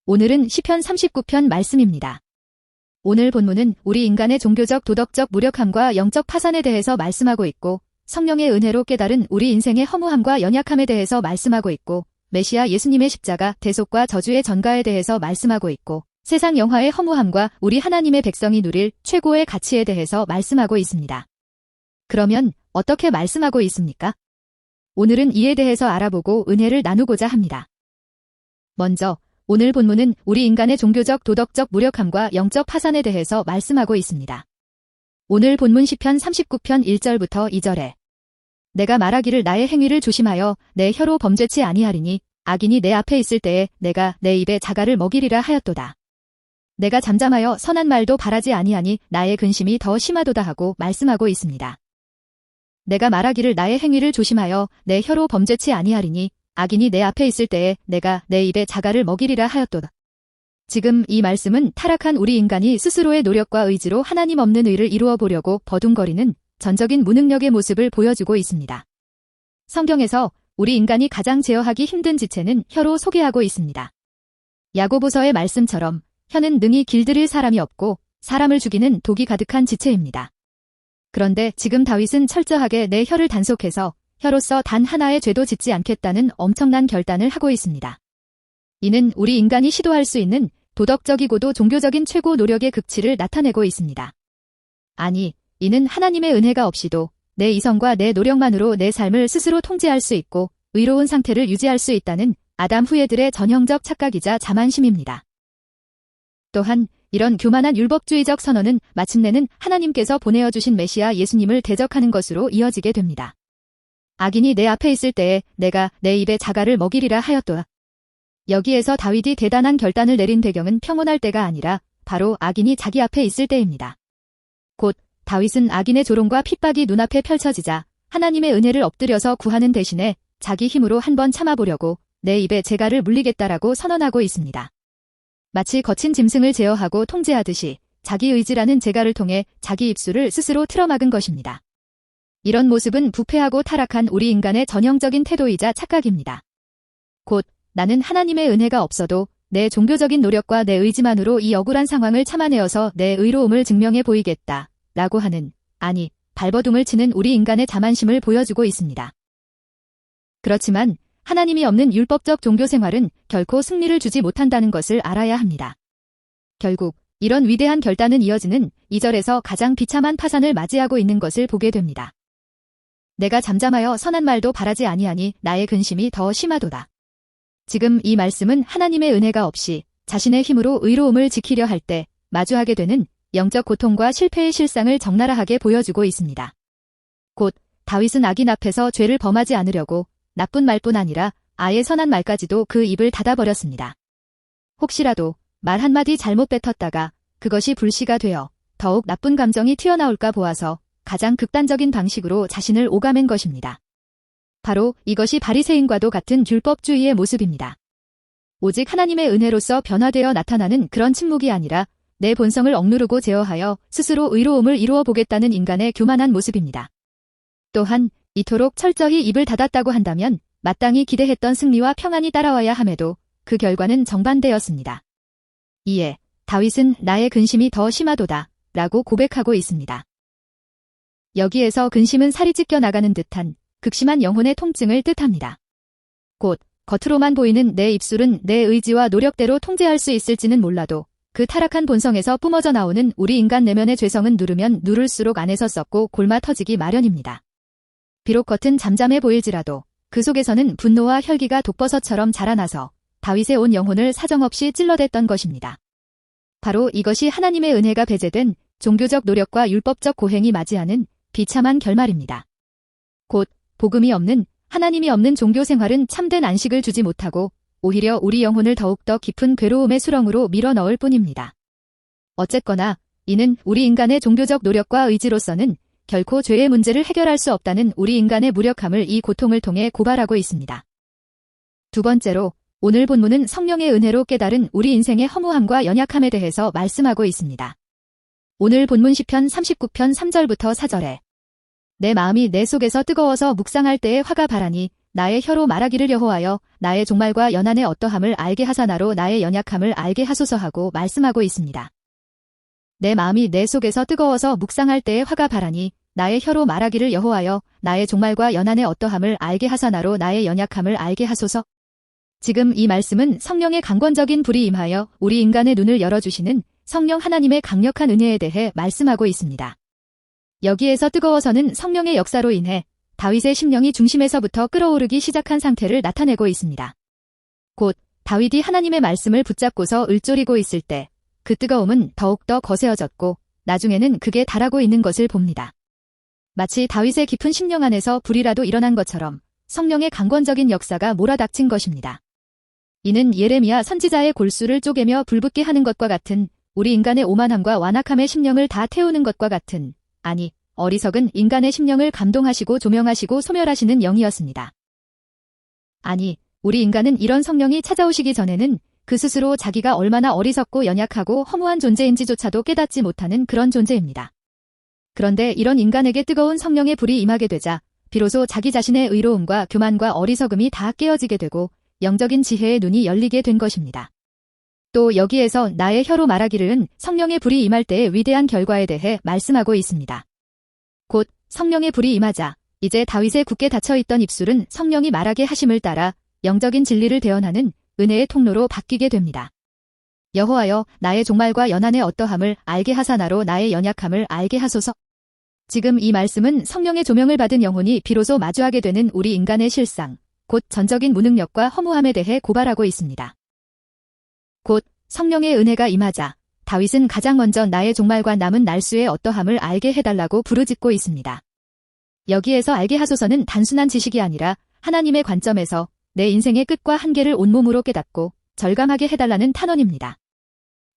오늘은 시편 39편 말씀입니다. 오늘 본문은 우리 인간의 종교적 도덕적 무력함과 영적 파산에 대해서 말씀하고 있고 성령의 은혜로 깨달은 우리 인생의 허무함과 연약함에 대해서 말씀하고 있고 메시아 예수님의 십자가 대속과 저주의 전가에 대해서 말씀하고 있고 세상 영화의 허무함과 우리 하나님의 백성이 누릴 최고의 가치에 대해서 말씀하고 있습니다. 그러면 어떻게 말씀하고 있습니까? 오늘은 이에 대해서 알아보고 은혜를 나누고자 합니다. 먼저 오늘 본문은 우리 인간의 종교적 도덕적 무력함과 영적 파산에 대해서 말씀하고 있습니다. 오늘 본문 시편 39편 1절부터 2절에 내가 말하기를 나의 행위를 조심하여 내 혀로 범죄치 아니하리니 악인이 내 앞에 있을 때에 내가 내 입에 자갈을 먹이리라 하였도다. 내가 잠잠하여 선한 말도 바라지 아니하니 나의 근심이 더 심하도다 하고 말씀하고 있습니다. 내가 말하기를 나의 행위를 조심하여 내 혀로 범죄치 아니하리니 악인이 내 앞에 있을 때에 내가 내 입에 자갈을 먹이리라 하였도다. 지금 이 말씀은 타락한 우리 인간이 스스로의 노력과 의지로 하나님 없는 의를 이루어 보려고 버둥거리는 전적인 무능력의 모습을 보여주고 있습니다. 성경에서 우리 인간이 가장 제어하기 힘든 지체는 혀로 소개하고 있습니다. 야고보서의 말씀처럼 혀는 능히 길들일 사람이 없고 사람을 죽이는 독이 가득한 지체입니다. 그런데 지금 다윗은 철저하게 내 혀를 단속해서 혀로서 단 하나의 죄도 짓지 않겠다는 엄청난 결단을 하고 있습니다. 이는 우리 인간이 시도할 수 있는 도덕적이고도 종교적인 최고 노력의 극치를 나타내고 있습니다. 아니, 이는 하나님의 은혜가 없이도 내 이성과 내 노력만으로 내 삶을 스스로 통제할 수 있고 의로운 상태를 유지할 수 있다는 아담 후예들의 전형적 착각이자 자만심입니다. 또한 이런 교만한 율법주의적 선언은 마침내는 하나님께서 보내어 주신 메시아 예수님을 대적하는 것으로 이어지게 됩니다. 악인이 내 앞에 있을 때에 내가 내 입에 자갈을 먹이리라 하였도다. 여기에서 다윗이 대단한 결단을 내린 배경은 평온할 때가 아니라 바로 악인이 자기 앞에 있을 때입니다. 곧 다윗은 악인의 조롱과 핍박이 눈앞에 펼쳐지자 하나님의 은혜를 엎드려서 구하는 대신에 자기 힘으로 한번 참아보려고 내 입에 재갈을 물리겠다라고 선언하고 있습니다. 마치 거친 짐승을 제어하고 통제하듯이 자기 의지라는 재갈을 통해 자기 입술을 스스로 틀어막은 것입니다. 이런 모습은 부패하고 타락한 우리 인간의 전형적인 태도이자 착각입니다. 곧 나는 하나님의 은혜가 없어도 내 종교적인 노력과 내 의지만으로 이 억울한 상황을 참아내어서 내 의로움을 증명해 보이겠다 라고 하는, 아니 발버둥을 치는 우리 인간의 자만심을 보여주고 있습니다. 그렇지만 하나님이 없는 율법적 종교 생활은 결코 승리를 주지 못한다는 것을 알아야 합니다. 결국 이런 위대한 결단은 이어지는 2절에서 가장 비참한 파산을 맞이하고 있는 것을 보게 됩니다. 내가 잠잠하여 선한 말도 바라지 아니하니 나의 근심이 더 심하도다. 지금 이 말씀은 하나님의 은혜가 없이 자신의 힘으로 의로움을 지키려 할 때 마주하게 되는 영적 고통과 실패의 실상을 적나라하게 보여주고 있습니다. 곧 다윗은 악인 앞에서 죄를 범하지 않으려고 나쁜 말뿐 아니라 아예 선한 말까지도 그 입을 닫아버렸습니다. 혹시라도 말 한마디 잘못 뱉었다가 그것이 불씨가 되어 더욱 나쁜 감정이 튀어나올까 보아서 가장 극단적인 방식으로 자신을 오가맨 것입니다. 바로 이것이 바리새인과도 같은 율법주의의 모습입니다. 오직 하나님의 은혜로서 변화되어 나타나는 그런 침묵이 아니라 내 본성을 억누르고 제어하여 스스로 의로움을 이루어 보겠다는 인간의 교만한 모습입니다. 또한 이토록 철저히 입을 닫았다고 한다면 마땅히 기대했던 승리와 평안이 따라와야 함에도 그 결과는 정반대였습니다. 이에 다윗은 나의 근심이 더 심하도다 라고 고백하고 있습니다. 여기에서 근심은 살이 찢겨 나가는 듯한 극심한 영혼의 통증을 뜻합니다. 곧 겉으로만 보이는 내 입술은 내 의지와 노력대로 통제할 수 있을지는 몰라도 그 타락한 본성에서 뿜어져 나오는 우리 인간 내면의 죄성은 누르면 누를수록 안에서 썩고 골마 터지기 마련입니다. 비록 겉은 잠잠해 보일지라도 그 속에서는 분노와 혈기가 독버섯처럼 자라나서 다윗의 온 영혼을 사정없이 찔러댔던 것입니다. 바로 이것이 하나님의 은혜가 배제된 종교적 노력과 율법적 고행이 맞이하는 비참한 결말입니다. 곧 복음이 없는 하나님이 없는 종교 생활은 참된 안식을 주지 못하고 오히려 우리 영혼을 더욱더 깊은 괴로움의 수렁으로 밀어넣을 뿐입니다. 어쨌거나 이는 우리 인간의 종교적 노력과 의지로서는 결코 죄의 문제를 해결할 수 없다는 우리 인간의 무력함을 이 고통을 통해 고발하고 있습니다. 두 번째로 오늘 본문은 성령의 은혜로 깨달은 우리 인생의 허무함과 연약함에 대해서 말씀하고 있습니다. 오늘 본문 시편 39편 3절부터 4절에 내 마음이 내 속에서 뜨거워서 묵상할 때에 화가 바라니 나의 혀로 말하기를 여호와여 나의 종말과 연한의 어떠함을 알게 하사 나로 나의 연약함을 알게 하소서 하고 말씀하고 있습니다. 내 마음이 내 속에서 뜨거워서 묵상할 때에 화가 바라니 나의 혀로 말하기를 여호와여 나의 종말과 연한의 어떠함을 알게 하사 나로 나의 연약함을 알게 하소서. 지금 이 말씀은 성령의 강권적인 불이 임하여 우리 인간의 눈을 열어주시는 성령 하나님의 강력한 은혜에 대해 말씀하고 있습니다. 여기에서 뜨거워서는 성령의 역사로 인해 다윗의 심령이 중심에서부터 끓어오르기 시작한 상태를 나타내고 있습니다. 곧 다윗이 하나님의 말씀을 붙잡고서 을조리고 있을 때 그 뜨거움은 더욱더 거세어졌고 나중에는 극에 달하고 있는 것을 봅니다. 마치 다윗의 깊은 심령 안에서 불이라도 일어난 것처럼 성령의 강권적인 역사가 몰아닥친 것입니다. 이는 예레미야 선지자의 골수를 쪼개며 불붙게 하는 것과 같은 우리 인간의 오만함과 완악함의 심령을 다 태우는 것과 같은 아니 어리석은 인간의 심령을 감동하시고 조명하시고 소멸하시는 영이었습니다. 아니 우리 인간은 이런 성령이 찾아오시기 전에는 그 스스로 자기가 얼마나 어리석고 연약하고 허무한 존재인지조차도 깨닫지 못하는 그런 존재입니다. 그런데 이런 인간에게 뜨거운 성령의 불이 임하게 되자 비로소 자기 자신의 의로움과 교만과 어리석음이 다 깨어지게 되고 영적인 지혜의 눈이 열리게 된 것입니다. 또 여기에서 나의 혀로 말하기를은 성령의 불이 임할 때의 위대한 결과에 대해 말씀하고 있습니다. 곧 성령의 불이 임하자 이제 다윗의 굳게 닫혀있던 입술은 성령이 말하게 하심을 따라 영적인 진리를 대언하는 은혜의 통로로 바뀌게 됩니다. 여호와여 나의 종말과 연한의 어떠함을 알게 하사 나로 나의 연약함을 알게 하소서. 지금 이 말씀은 성령의 조명을 받은 영혼이 비로소 마주하게 되는 우리 인간의 실상, 곧 전적인 무능력과 허무함에 대해 고발하고 있습니다. 곧 성령의 은혜가 임하자 다윗은 가장 먼저 나의 종말과 남은 날수의 어떠함을 알게 해달라고 부르짖고 있습니다. 여기에서 알게 하소서는 단순한 지식이 아니라 하나님의 관점에서 내 인생의 끝과 한계를 온몸으로 깨닫고 절감하게 해달라는 탄원입니다.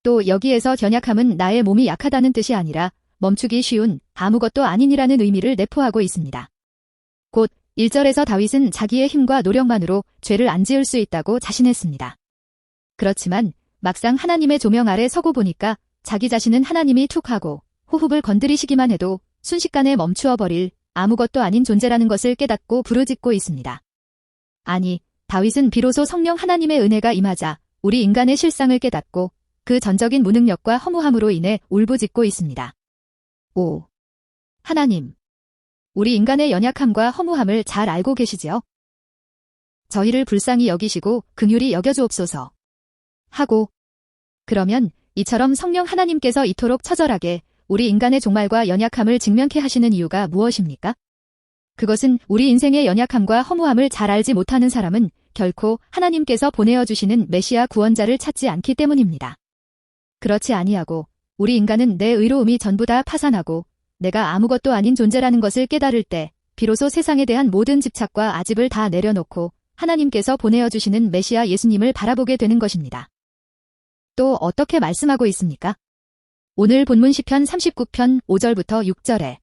또 여기에서 연약함은 나의 몸이 약하다는 뜻이 아니라 멈추기 쉬운 아무것도 아닌이라는 의미를 내포하고 있습니다. 곧 1절에서 다윗은 자기의 힘과 노력만으로 죄를 안 지을 수 있다고 자신했습니다. 그렇지만 막상 하나님의 조명 아래 서고 보니까 자기 자신은 하나님이 툭 하고 호흡을 건드리시기만 해도 순식간에 멈추어 버릴 아무것도 아닌 존재라는 것을 깨닫고 부르짖고 있습니다. 아니, 다윗은 비로소 성령 하나님의 은혜가 임하자 우리 인간의 실상을 깨닫고 그 전적인 무능력과 허무함으로 인해 울부짖고 있습니다. 오, 하나님, 우리 인간의 연약함과 허무함을 잘 알고 계시지요? 저희를 불쌍히 여기시고 긍휼히 여겨주옵소서. 하고 그러면 이처럼 성령 하나님께서 이토록 처절하게 우리 인간의 종말과 연약함을 직면케 하시는 이유가 무엇입니까? 그것은 우리 인생의 연약함과 허무함을 잘 알지 못하는 사람은 결코 하나님께서 보내어 주시는 메시아 구원자를 찾지 않기 때문입니다. 그렇지 아니하고 우리 인간은 내 의로움이 전부 다 파산하고 내가 아무것도 아닌 존재라는 것을 깨달을 때 비로소 세상에 대한 모든 집착과 아집을 다 내려놓고 하나님께서 보내어 주시는 메시아 예수님을 바라보게 되는 것입니다. 또 어떻게 말씀하고 있습니까? 오늘 본문 시편 39편 5절부터 6절에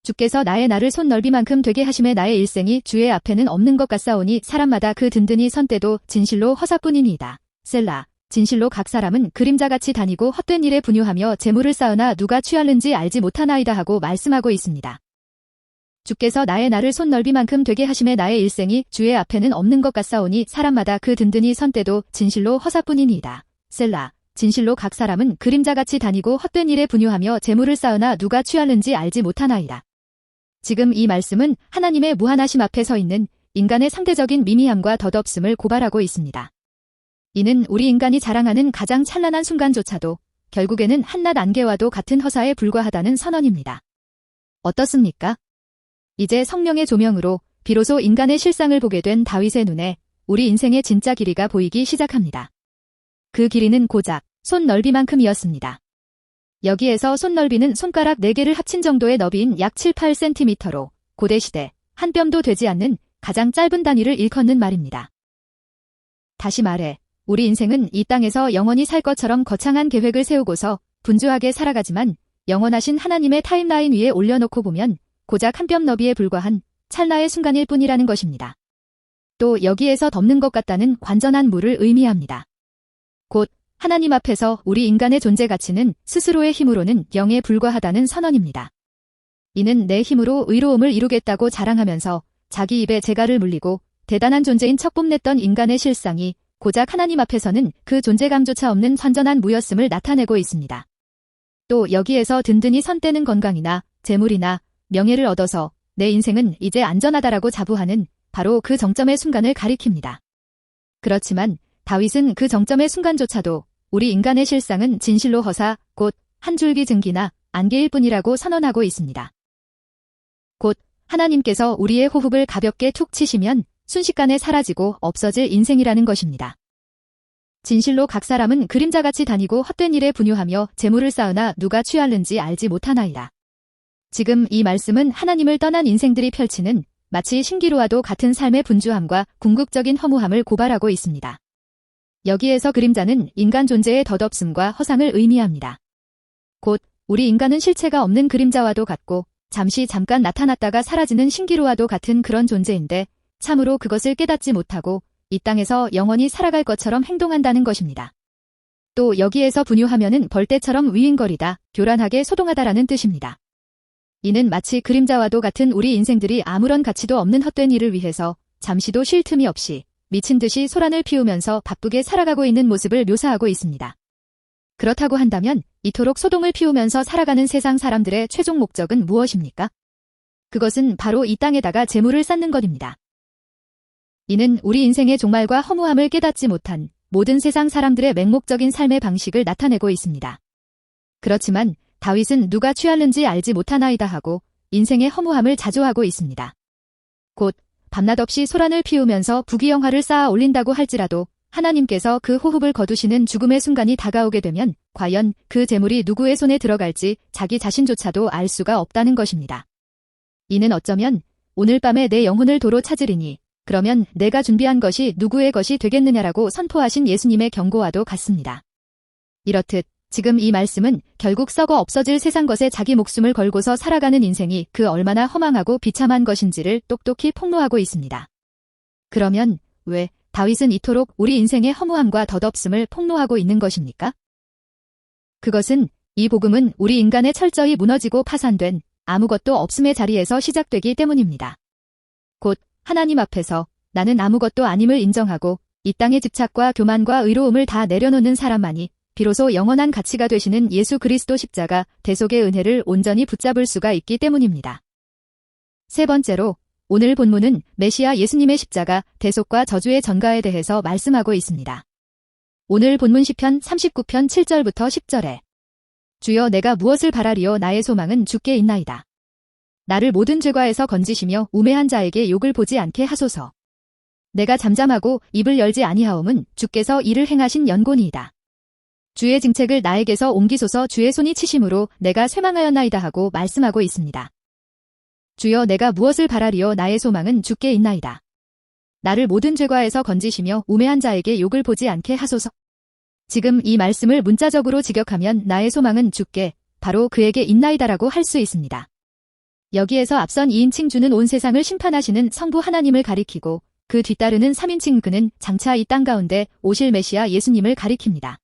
주께서 나의 날을 손 넓이만큼 되게 하심에 나의 일생이 주의 앞에는 없는 것 같사오니 사람마다 그 든든히 선 때도 진실로 허사뿐이니이다. 셀라. 진실로 각 사람은 그림자같이 다니고 헛된 일에 분유하며 재물을 쌓으나 누가 취하는지 알지 못하나이다 하고 말씀하고 있습니다. 주께서 나의 날을 손 넓이만큼 되게 하심에 나의 일생이 주의 앞에는 없는 것 같사오니 사람마다 그 든든히 선 때도 진실로 허사뿐이니이다. 셀라. 진실로 각 사람은 그림자같이 다니고 헛된 일에 분유하며 재물을 쌓으나 누가 취하는지 알지 못하나이다. 지금 이 말씀은 하나님의 무한하심 앞에 서 있는 인간의 상대적인 미미함과 덧없음을 고발하고 있습니다. 이는 우리 인간이 자랑하는 가장 찬란한 순간조차도 결국에는 한낱 안개와도 같은 허사에 불과하다는 선언입니다. 어떻습니까? 이제 성령의 조명으로 비로소 인간의 실상을 보게 된 다윗의 눈에 우리 인생의 진짜 길이가 보이기 시작합니다. 그 길이는 고작 손 넓이만큼이었습니다. 여기에서 손 넓이는 손가락 4개를 합친 정도의 너비인 약 7-8cm로 고대시대 한 뼘도 되지 않는 가장 짧은 단위를 일컫는 말입니다. 다시 말해 우리 인생은 이 땅에서 영원히 살 것처럼 거창한 계획을 세우고서 분주하게 살아가지만 영원하신 하나님의 타임라인 위에 올려놓고 보면 고작 한 뼘 너비에 불과한 찰나의 순간일 뿐이라는 것입니다. 또 여기에서 덮는 것 같다는 관전한 물을 의미합니다. 곧 하나님 앞에서 우리 인간의 존재 가치는 스스로의 힘으로는 0에 불과하다는 선언입니다. 이는 내 힘으로 의로움을 이루겠다고 자랑하면서 자기 입에 재갈을 물리고 대단한 존재인 척 뽐냈던 인간의 실상이 고작 하나님 앞에서는 그 존재감조차 없는 선전한 무였음을 나타내고 있습니다. 또 여기에서 든든히 선 떼는 건강이나 재물이나 명예를 얻어서 내 인생은 이제 안전하다라고 자부하는 바로 그 정점의 순간을 가리킵니다. 그렇지만 다윗은 그 정점의 순간조차도 우리 인간의 실상은 진실로 허사, 곧 한 줄기 증기나 안개일 뿐이라고 선언하고 있습니다. 곧 하나님께서 우리의 호흡을 가볍게 툭 치시면 순식간에 사라지고 없어질 인생이라는 것입니다. 진실로 각 사람은 그림자같이 다니고 헛된 일에 분유하며 재물을 쌓으나 누가 취할는지 알지 못하나이다. 지금 이 말씀은 하나님을 떠난 인생들이 펼치는 마치 신기루와도 같은 삶의 분주함과 궁극적인 허무함을 고발하고 있습니다. 여기에서 그림자는 인간 존재의 덧없음과 허상을 의미합니다. 곧 우리 인간은 실체가 없는 그림자와도 같고 잠깐 나타났다가 사라지는 신기루와도 같은 그런 존재인데 참으로 그것을 깨닫지 못하고 이 땅에서 영원히 살아갈 것처럼 행동한다는 것입니다. 또 여기에서 분유하면은 벌떼처럼 위인거리다, 교란하게 소동하다라는 뜻입니다. 이는 마치 그림자와도 같은 우리 인생들이 아무런 가치도 없는 헛된 일을 위해서 잠시도 쉴 틈이 없이 미친 듯이 소란을 피우면서 바쁘게 살아가고 있는 모습을 묘사하고 있습니다. 그렇다고 한다면 이토록 소동을 피우면서 살아가는 세상 사람들의 최종 목적은 무엇입니까? 그것은 바로 이 땅에다가 재물을 쌓는 것입니다. 이는 우리 인생의 종말과 허무함을 깨닫지 못한 모든 세상 사람들의 맹목적인 삶의 방식을 나타내고 있습니다. 그렇지만 다윗은 누가 취할는지 알지 못하나이다 하고 인생의 허무함을 자조하고 있습니다. 곧 밤낮 없이 소란을 피우면서 부귀영화를 쌓아 올린다고 할지라도 하나님께서 그 호흡을 거두시는 죽음의 순간이 다가오게 되면 과연 그 재물이 누구의 손에 들어갈지 자기 자신조차도 알 수가 없다는 것입니다. 이는 어쩌면 오늘 밤에 내 영혼을 도로 찾으리니 그러면 내가 준비한 것이 누구의 것이 되겠느냐라고 선포하신 예수님의 경고와도 같습니다. 이렇듯 지금 이 말씀은 결국 썩어 없어질 세상 것에 자기 목숨을 걸고서 살아가는 인생이 그 얼마나 허망하고 비참한 것인지를 똑똑히 폭로하고 있습니다. 그러면 왜 다윗은 이토록 우리 인생의 허무함과 덧없음을 폭로하고 있는 것입니까? 그것은 이 복음은 우리 인간의 철저히 무너지고 파산된 아무것도 없음의 자리에서 시작되기 때문입니다. 곧 하나님 앞에서 나는 아무것도 아님을 인정하고 이 땅의 집착과 교만과 의로움을 다 내려놓는 사람만이 비로소 영원한 가치가 되시는 예수 그리스도 십자가 대속의 은혜를 온전히 붙잡을 수가 있기 때문입니다. 세 번째로 오늘 본문은 메시아 예수님의 십자가 대속과 저주의 전가에 대해서 말씀하고 있습니다. 오늘 본문 시편 39편 7절부터 10절에 주여 내가 무엇을 바라리요 나의 소망은 주께 있나이다. 나를 모든 죄과에서 건지시며 우매한 자에게 욕을 보지 않게 하소서. 내가 잠잠하고 입을 열지 아니하옴은 주께서 이를 행하신 연고니이다. 주의 증책을 나에게서 옮기소서. 주의 손이 치심으로 내가 쇠망하였나이다 하고 말씀하고 있습니다. 주여 내가 무엇을 바라리요 나의 소망은 주께 있나이다. 나를 모든 죄과에서 건지시며 우매한 자에게 욕을 보지 않게 하소서. 지금 이 말씀을 문자적으로 직역하면 나의 소망은 주께 바로 그에게 있나이다라고 할 수 있습니다. 여기에서 앞선 2인칭 주는 온 세상을 심판하시는 성부 하나님을 가리키고 그 뒤따르는 3인칭 그는 장차 이 땅 가운데 오실 메시아 예수님을 가리킵니다.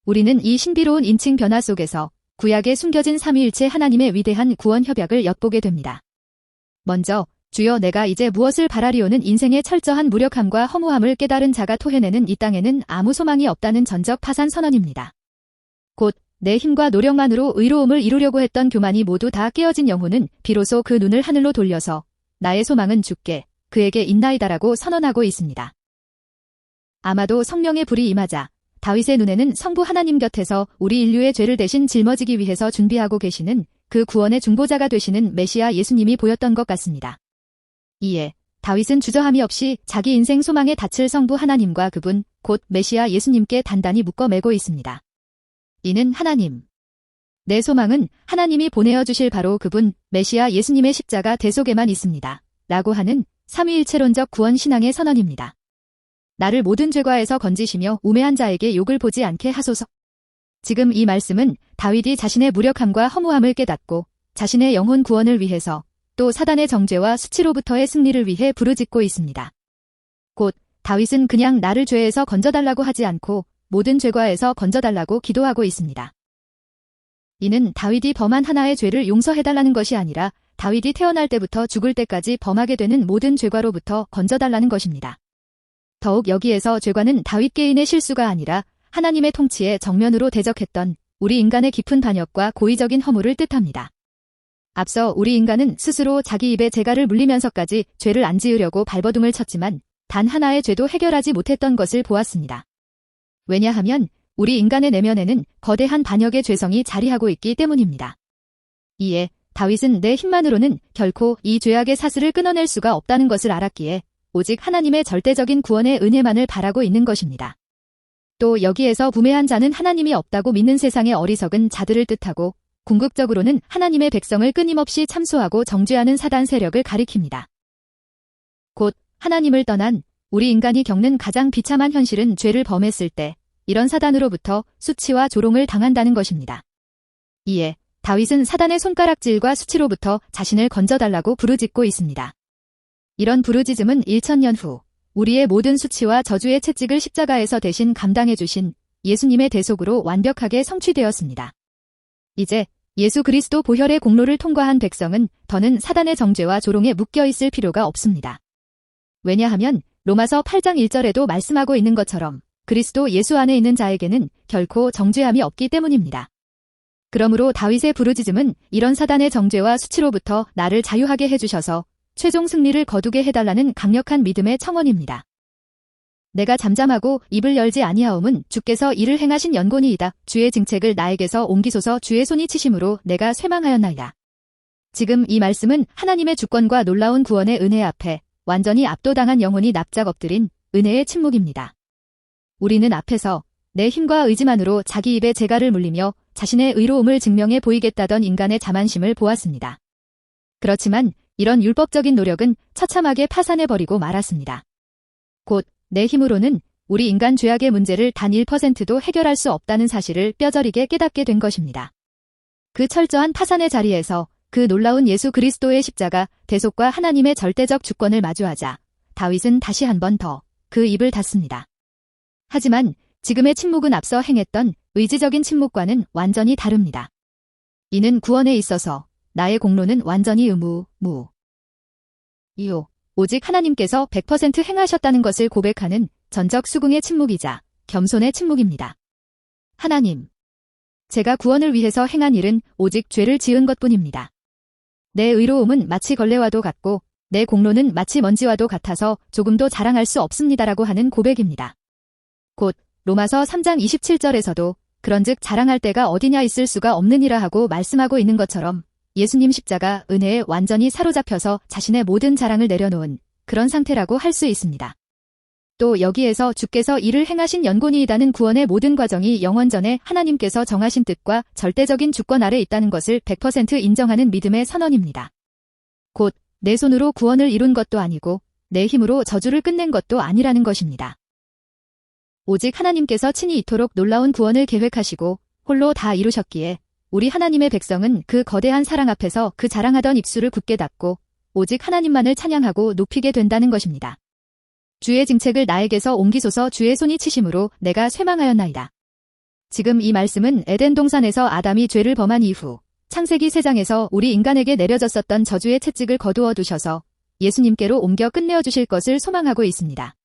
우리는 이 신비로운 인칭 변화 속에서 구약에 숨겨진 삼위일체 하나님의 위대한 구원 협약을 엿보게 됩니다. 먼저 주여 내가 이제 무엇을 바라리오는 인생의 철저한 무력함과 허무함을 깨달은 자가 토해내는 이 땅에는 아무 소망이 없다는 전적 파산 선언입니다. 곧 내 힘과 노력만으로 의로움을 이루려고 했던 교만이 모두 다 깨어진 영혼은 비로소 그 눈을 하늘로 돌려서 나의 소망은 주께 그에게 있나이다라고 선언하고 있습니다. 아마도 성령의 불이 임하자 다윗의 눈에는 성부 하나님 곁에서 우리 인류의 죄를 대신 짊어지기 위해서 준비하고 계시는 그 구원의 중보자가 되시는 메시아 예수님이 보였던 것 같습니다. 이에 다윗은 주저함이 없이 자기 인생 소망에 닿칠 성부 하나님과 그분 곧 메시아 예수님께 단단히 묶어 매고 있습니다. 이는 하나님. 내 소망은 하나님이 보내어 주실 바로 그분 메시아 예수님의 십자가 대속에만 있습니다. 라고 하는 삼위일체론적 구원 신앙의 선언입니다. 나를 모든 죄과에서 건지시며 우매한 자에게 욕을 보지 않게 하소서. 지금 이 말씀은 다윗이 자신의 무력함과 허무함을 깨닫고 자신의 영혼 구원을 위해서 또 사단의 정죄와 수치로부터의 승리를 위해 부르짖고 있습니다. 곧 다윗은 그냥 나를 죄에서 건져달라고 하지 않고 모든 죄과에서 건져달라고 기도하고 있습니다. 이는 다윗이 범한 하나의 죄를 용서해달라는 것이 아니라 다윗이 태어날 때부터 죽을 때까지 범하게 되는 모든 죄과로부터 건져달라는 것입니다. 더욱 여기에서 죄과는 다윗 개인의 실수가 아니라 하나님의 통치에 정면으로 대적했던 우리 인간의 깊은 반역과 고의적인 허물을 뜻합니다. 앞서 우리 인간은 스스로 자기 입에 재갈을 물리면서까지 죄를 안 지으려고 발버둥을 쳤지만 단 하나의 죄도 해결하지 못했던 것을 보았습니다. 왜냐하면 우리 인간의 내면에는 거대한 반역의 죄성이 자리하고 있기 때문입니다. 이에 다윗은 내 힘만으로는 결코 이 죄악의 사슬을 끊어낼 수가 없다는 것을 알았기에 오직 하나님의 절대적인 구원의 은혜만을 바라고 있는 것입니다. 또 여기에서 부매한 자는 하나님이 없다고 믿는 세상의 어리석은 자들을 뜻하고 궁극적으로는 하나님의 백성을 끊임없이 참소하고 정죄하는 사단 세력을 가리킵니다. 곧 하나님을 떠난 우리 인간이 겪는 가장 비참한 현실은 죄를 범했을 때 이런 사단으로부터 수치와 조롱을 당한다는 것입니다. 이에 다윗은 사단의 손가락질과 수치로부터 자신을 건져달라고 부르짖고 있습니다. 이런 부르짖음은 1000년 후 우리의 모든 수치와 저주의 채찍을 십자가에서 대신 감당해 주신 예수님의 대속으로 완벽하게 성취되었습니다. 이제 예수 그리스도 보혈의 공로를 통과한 백성은 더는 사단의 정죄와 조롱에 묶여 있을 필요가 없습니다. 왜냐하면 로마서 8장 1절에도 말씀하고 있는 것처럼 그리스도 예수 안에 있는 자에게는 결코 정죄함이 없기 때문입니다. 그러므로 다윗의 부르짖음은 이런 사단의 정죄와 수치로부터 나를 자유하게 해주셔서 최종 승리를 거두게 해달라는 강력한 믿음의 청원입니다. 내가 잠잠하고 입을 열지 아니하옴은 주께서 이를 행하신 연고니이다. 주의 증책을 나에게서 옮기소서. 주의 손이 치심으로 내가 쇠망하였나이다. 지금 이 말씀은 하나님의 주권과 놀라운 구원의 은혜 앞에 완전히 압도당한 영혼이 납작 엎드린 은혜의 침묵입니다. 우리는 앞에서 내 힘과 의지만으로 자기 입에 재갈을 물리며 자신의 의로움을 증명해 보이겠다던 인간의 자만심을 보았습니다. 그렇지만 이런 율법적인 노력은 처참하게 파산해버리고 말았습니다. 곧 내 힘으로는 우리 인간 죄악의 문제를 단 1%도 해결할 수 없다는 사실을 뼈저리게 깨닫게 된 것입니다. 그 철저한 파산의 자리에서 그 놀라운 예수 그리스도의 십자가 대속과 하나님의 절대적 주권을 마주하자 다윗은 다시 한 번 더 그 입을 닫습니다. 하지만 지금의 침묵은 앞서 행했던 의지적인 침묵과는 완전히 다릅니다. 이는 구원에 있어서 나의 공로는 완전히 이요. 오직 하나님께서 100% 행하셨다는 것을 고백하는 전적 수긍의 침묵이자 겸손의 침묵입니다. 하나님, 제가 구원을 위해서 행한 일은 오직 죄를 지은 것뿐입니다. 내 의로움은 마치 걸레와도 같고 내 공로는 마치 먼지와도 같아서 조금도 자랑할 수 없습니다라고 하는 고백입니다. 곧 로마서 3장 27절에서도 그런즉 자랑할 데가 어디냐 있을 수가 없느니라 하고 말씀하고 있는 것처럼 예수님 십자가 은혜에 완전히 사로잡혀서 자신의 모든 자랑을 내려놓은 그런 상태라고 할 수 있습니다. 또 여기에서 주께서 이를 행하신 연고니이다는 구원의 모든 과정이 영원전에 하나님께서 정하신 뜻과 절대적인 주권 아래 있다는 것을 100% 인정하는 믿음의 선언입니다. 곧 내 손으로 구원을 이룬 것도 아니고 내 힘으로 저주를 끝낸 것도 아니라는 것입니다. 오직 하나님께서 친히 이토록 놀라운 구원을 계획하시고 홀로 다 이루셨기에 우리 하나님의 백성은 그 거대한 사랑 앞에서 그 자랑하던 입술을 굳게 닫고 오직 하나님만을 찬양하고 높이게 된다는 것입니다. 주의 증책을 나에게서 옮기소서. 주의 손이 치심으로 내가 쇠망하였나이다. 지금 이 말씀은 에덴 동산에서 아담이 죄를 범한 이후 창세기 3장에서 우리 인간에게 내려졌었던 저주의 채찍을 거두어 두셔서 예수님께로 옮겨 끝내어 주실 것을 소망하고 있습니다.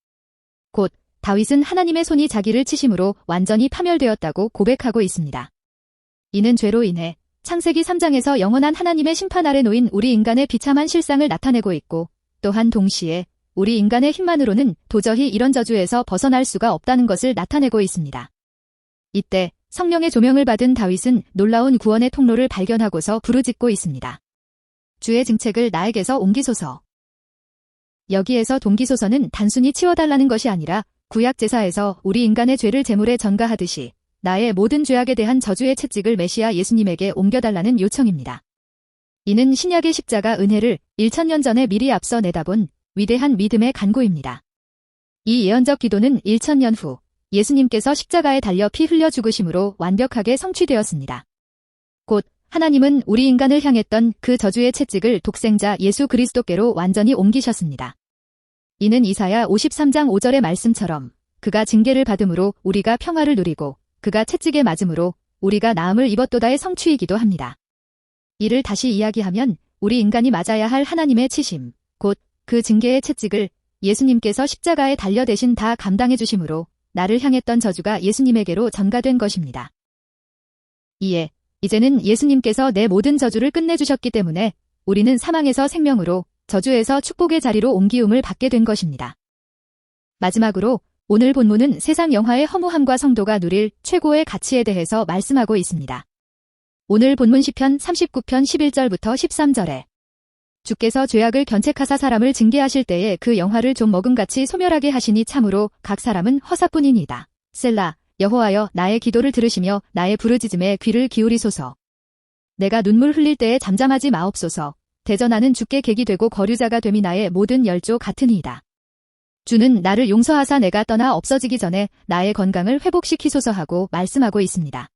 곧 다윗은 하나님의 손이 자기를 치심으로 완전히 파멸되었다고 고백하고 있습니다. 이는 죄로 인해 창세기 3장에서 영원한 하나님의 심판 아래 놓인 우리 인간의 비참한 실상을 나타내고 있고 또한 동시에 우리 인간의 힘만으로는 도저히 이런 저주에서 벗어날 수가 없다는 것을 나타내고 있습니다. 이때 성령의 조명을 받은 다윗은 놀라운 구원의 통로를 발견하고서 부르짖고 있습니다. 주의 증책을 나에게서 옮기소서. 여기에서 동기소서는 단순히 치워달라는 것이 아니라 구약 제사에서 우리 인간의 죄를 제물에 전가하듯이 나의 모든 죄악에 대한 저주의 채찍을 메시아 예수님에게 옮겨달라는 요청입니다. 이는 신약의 십자가 은혜를 1000년 전에 미리 앞서 내다본 위대한 믿음의 간구입니다. 이 예언적 기도는 1000년 후 예수님께서 십자가에 달려 피 흘려 죽으심으로 완벽하게 성취되었습니다. 곧 하나님은 우리 인간을 향했던 그 저주의 채찍을 독생자 예수 그리스도께로 완전히 옮기셨습니다. 이는 이사야 53장 5절의 말씀처럼 그가 징계를 받음으로 우리가 평화를 누리고 그가 채찍에 맞음으로 우리가 나음을 입었도다의 성취이기도 합니다. 이를 다시 이야기하면 우리 인간이 맞아야 할 하나님의 치심, 곧 그 징계의 채찍을 예수님께서 십자가에 달려 대신 다 감당해 주심으로 나를 향했던 저주가 예수님에게로 전가된 것입니다. 이에 이제는 예수님께서 내 모든 저주를 끝내주셨기 때문에 우리는 사망에서 생명으로, 저주에서 축복의 자리로 옮기움을 받게 된 것입니다. 마지막으로 오늘 본문은 세상 영화의 허무함과 성도가 누릴 최고의 가치에 대해서 말씀하고 있습니다. 오늘 본문 시편 39편 11절부터 13절에 주께서 죄악을 견책하사 사람을 징계하실 때에 그 영화를 좀 먹음같이 소멸하게 하시니 참으로 각 사람은 허사뿐이니이다. 셀라. 여호와여 나의 기도를 들으시며 나의 부르짖음에 귀를 기울이소서. 내가 눈물 흘릴 때에 잠잠하지 마옵소서. 대전하는 주께 객이 되고 거류자가 됨이 나의 모든 열조 같으니이다. 주는 나를 용서하사 내가 떠나 없어지기 전에 나의 건강을 회복시키소서 하고 말씀하고 있습니다.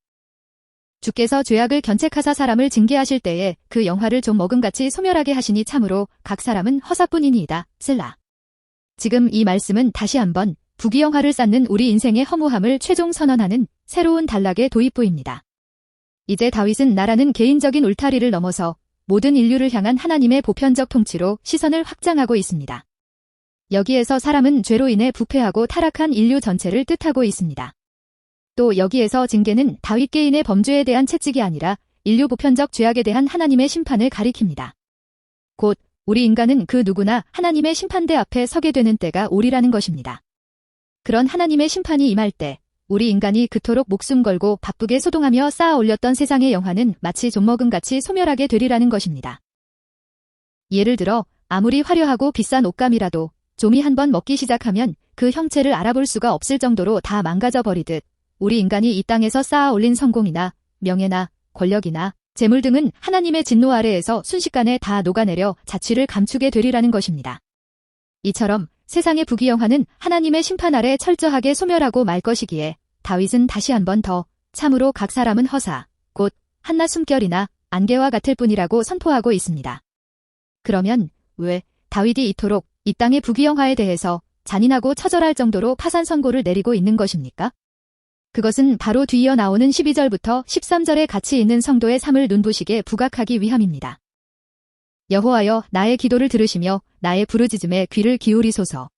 주께서 죄악을 견책하사 사람을 징계하실 때에 그 영화를 좀 먹음같이 소멸하게 하시니 참으로 각 사람은 허사뿐이니이다. 셀라. 지금 이 말씀은 다시 한번 부귀영화를 쌓는 우리 인생의 허무함을 최종 선언하는 새로운 단락의 도입부입니다. 이제 다윗은 나라는 개인적인 울타리를 넘어서 모든 인류를 향한 하나님의 보편적 통치로 시선을 확장하고 있습니다. 여기에서 사람은 죄로 인해 부패하고 타락한 인류 전체를 뜻하고 있습니다. 또 여기에서 징계는 다윗 개인의 범죄에 대한 채찍이 아니라 인류 보편적 죄악에 대한 하나님의 심판을 가리킵니다. 곧 우리 인간은 그 누구나 하나님의 심판대 앞에 서게 되는 때가 오리라는 것입니다. 그런 하나님의 심판이 임할 때 우리 인간이 그토록 목숨 걸고 바쁘게 소동하며 쌓아 올렸던 세상의 영화는 마치 좀먹음같이 소멸하게 되리라는 것입니다. 예를 들어 아무리 화려하고 비싼 옷감이라도 좀이 한번 먹기 시작하면 그 형체를 알아볼 수가 없을 정도로 다 망가져 버리듯 우리 인간이 이 땅에서 쌓아 올린 성공이나 명예나 권력이나 재물 등은 하나님의 진노 아래에서 순식간에 다 녹아내려 자취를 감추게 되리라는 것입니다. 이처럼 세상의 부귀영화는 하나님의 심판 아래 철저하게 소멸하고 말 것이기에 다윗은 다시 한번 더 참으로 각 사람은 허사, 곧 한낱 숨결이나 안개와 같을 뿐이라고 선포하고 있습니다. 그러면 왜 다윗이 이토록 이 땅의 부귀영화에 대해서 잔인하고 처절할 정도로 파산 선고를 내리고 있는 것입니까? 그것은 바로 뒤이어 나오는 12절부터 13절에 가치 있는 성도의 삶을 눈부시게 부각하기 위함입니다. 여호와여 나의 기도를 들으시며 나의 부르짖음에 귀를 기울이소서.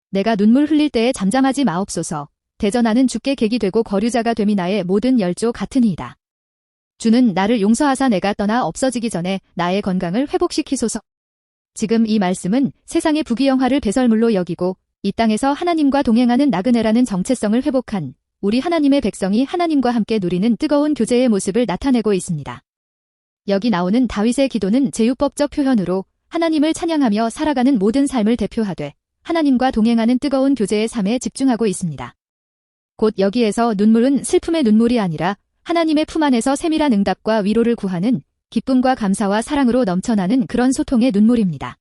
내가 눈물 흘릴 때에 잠잠하지 마옵소서. 대전하는 주께 객이 되고 거류자가 됨이 나의 모든 열조 같으니이다. 주는 나를 용서하사 내가 떠나 없어지기 전에 나의 건강을 회복시키소서. 지금 이 말씀은 세상의 부귀영화를 배설물로 여기고 이 땅에서 하나님과 동행하는 나그네라는 정체성을 회복한 우리 하나님의 백성이 하나님과 함께 누리는 뜨거운 교제의 모습을 나타내고 있습니다. 여기 나오는 다윗의 기도는 제유법적 표현으로 하나님을 찬양하며 살아가는 모든 삶을 대표하되 하나님과 동행하는 뜨거운 교제의 삶에 집중하고 있습니다. 곧 여기에서 눈물은 슬픔의 눈물이 아니라 하나님의 품 안에서 세밀한 응답과 위로를 구하는 기쁨과 감사와 사랑으로 넘쳐나는 그런 소통의 눈물입니다.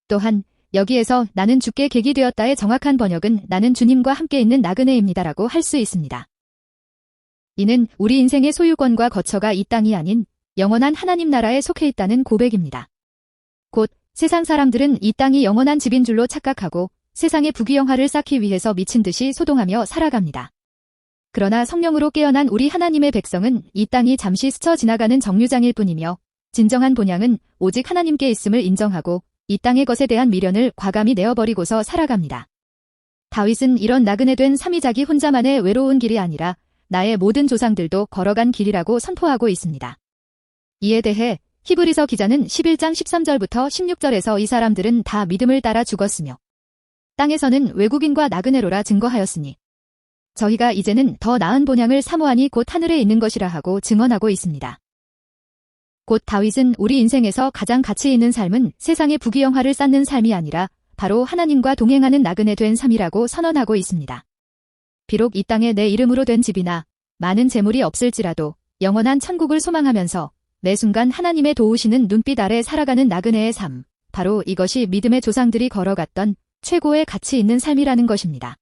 또한 여기에서 나는 주께 객이 되었다의 정확한 번역은 나는 주님과 함께 있는 나그네입니다라고 할 수 있습니다. 이는 우리 인생의 소유권과 거처가 이 땅이 아닌 영원한 하나님 나라에 속해 있다는 고백입니다. 곧 세상 사람들은 이 땅이 영원한 집인 줄로 착각하고 세상의 부귀영화를 쌓기 위해서 미친 듯이 소동하며 살아갑니다. 그러나 성령으로 깨어난 우리 하나님의 백성은 이 땅이 잠시 스쳐 지나가는 정류장일 뿐이며 진정한 본향은 오직 하나님께 있음을 인정하고 이 땅의 것에 대한 미련을 과감히 내어버리고서 살아갑니다. 다윗은 이런 나그네 된 삼위자기 혼자만의 외로운 길이 아니라 나의 모든 조상들도 걸어간 길이라고 선포하고 있습니다. 이에 대해 히브리서 기자는 11장 13절부터 16절에서 이 사람들은 다 믿음을 따라 죽었으며 땅에서는 외국인과 나그네로라 증거하였으니 저희가 이제는 더 나은 본향을 사모하니 곧 하늘에 있는 것이라 하고 증언하고 있습니다. 곧 다윗은 우리 인생에서 가장 가치 있는 삶은 세상의 부귀영화를 쌓는 삶이 아니라 바로 하나님과 동행하는 나그네 된 삶이라고 선언하고 있습니다. 비록 이 땅에 내 이름으로 된 집이나 많은 재물이 없을지라도 영원한 천국을 소망하면서 매 순간 하나님의 도우시는 눈빛 아래 살아가는 나그네의 삶, 바로 이것이 믿음의 조상들이 걸어갔던 최고의 가치 있는 삶이라는 것입니다.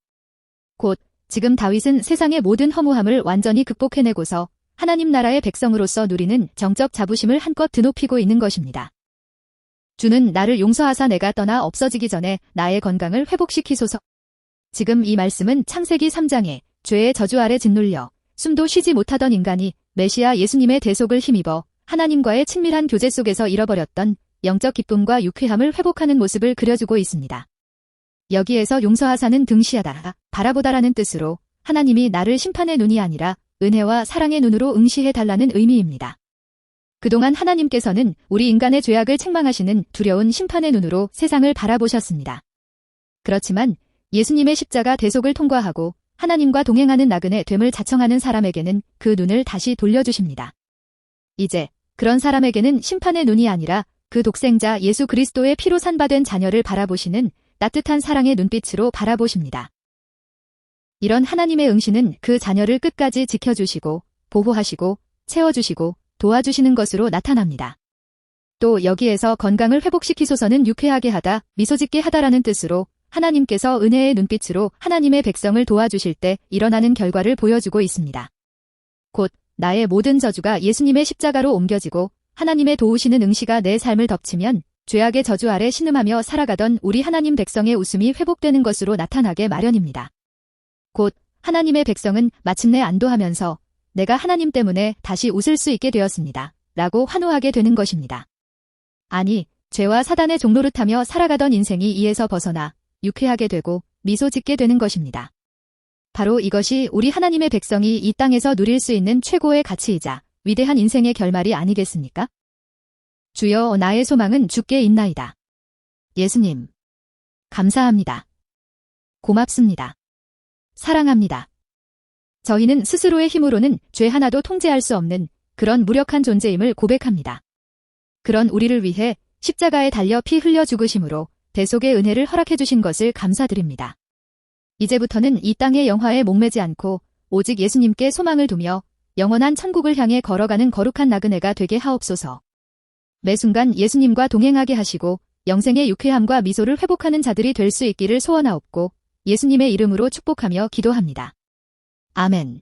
곧 지금 다윗은 세상의 모든 허무함을 완전히 극복해내고서 하나님 나라의 백성으로서 누리는 정적 자부심을 한껏 드높이고 있는 것입니다. 주는 나를 용서하사 내가 떠나 없어지기 전에 나의 건강을 회복시키소서. 지금 이 말씀은 창세기 3장에 죄의 저주 아래 짓눌려 숨도 쉬지 못하던 인간이 메시아 예수님의 대속을 힘입어 하나님과의 친밀한 교제 속에서 잃어버렸던 영적 기쁨과 유쾌함을 회복하는 모습을 그려주고 있습니다. 여기에서 용서하사는 등시하다, 바라보다라는 뜻으로 하나님이 나를 심판의 눈이 아니라 은혜와 사랑의 눈으로 응시해달라는 의미입니다. 그동안 하나님께서는 우리 인간의 죄악을 책망하시는 두려운 심판의 눈으로 세상을 바라보셨습니다. 그렇지만 예수님의 십자가 대속을 통과하고 하나님과 동행하는 나그네 됨을 자청하는 사람에게는 그 눈을 다시 돌려주십니다. 이제 그런 사람에게는 심판의 눈이 아니라 그 독생자 예수 그리스도의 피로 산바된 자녀를 바라보시는 따뜻한 사랑의 눈빛으로 바라보십니다. 이런 하나님의 응시는 그 자녀를 끝까지 지켜주시고 보호하시고 채워주시고 도와주시는 것으로 나타납니다. 또 여기에서 건강을 회복시키소서는 유쾌하게 하다, 미소짓게 하다라는 뜻으로 하나님께서 은혜의 눈빛으로 하나님의 백성을 도와주실 때 일어나는 결과를 보여주고 있습니다. 곧 나의 모든 저주가 예수님의 십자가로 옮겨지고 하나님의 도우시는 응시가 내 삶을 덮치면 죄악의 저주 아래 신음하며 살아가던 우리 하나님 백성의 웃음이 회복되는 것으로 나타나게 마련입니다. 곧 하나님의 백성은 마침내 안도하면서 내가 하나님 때문에 다시 웃을 수 있게 되었습니다. 라고 환호하게 되는 것입니다. 아니, 죄와 사단의 종노릇하며 살아가던 인생이 이에서 벗어나 유쾌하게 되고 미소 짓게 되는 것입니다. 바로 이것이 우리 하나님의 백성이 이 땅에서 누릴 수 있는 최고의 가치이자 위대한 인생의 결말이 아니겠습니까? 주여, 나의 소망은 주께 있나이다. 예수님, 감사합니다. 고맙습니다. 사랑합니다. 저희는 스스로의 힘으로는 죄 하나도 통제할 수 없는 그런 무력한 존재임을 고백합니다. 그런 우리를 위해 십자가에 달려 피 흘려 죽으심으로 대속의 은혜를 허락해 주신 것을 감사드립니다. 이제부터는 이 땅의 영화에 목매지 않고 오직 예수님께 소망을 두며 영원한 천국을 향해 걸어가는 거룩한 나그네가 되게 하옵소서. 매 순간 예수님과 동행하게 하시고 영생의 유쾌함과 미소를 회복하는 자들이 될 수 있기를 소원하옵고 예수님의 이름으로 축복하며 기도합니다. 아멘.